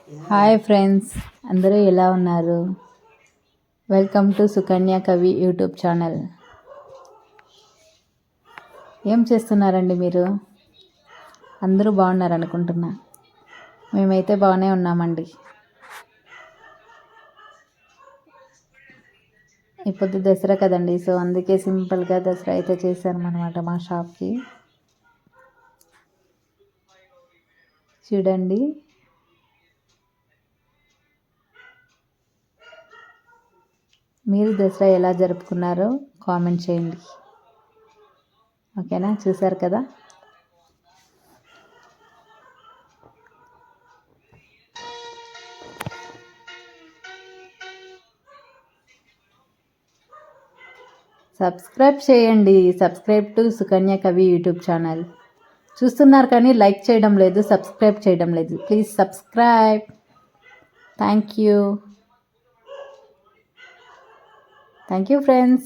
Hi friends, అందరూ ఎలా ఉన్నారు? వెల్కమ్ టు సుకన్య కవి యూట్యూబ్ ఛానల్. ఏం చేస్తున్నారండి మీరు? అందరూ బాగున్నారు అనుకుంటున్నా. మేమైతే బాగానే ఉన్నామండి. ఇప్పుడు దసరా కదండి, సో అందుకే సింపుల్గా దసరా అయితే చేశారనమాట మా షాప్కి. చూడండి, మీరు దసరా ఎలా జరుపుకున్నారో కామెంట్ చేయండి. ఓకేనా? చూసారు కదా, సబ్స్క్రైబ్ చేయండి. సబ్స్క్రైబ్ టు సుకన్య కవి యూట్యూబ్ ఛానల్. చూస్తున్నారు కానీ లైక్ చేయడం లేదు, సబ్స్క్రైబ్ చేయడం లేదు. Please subscribe. Thank you friends.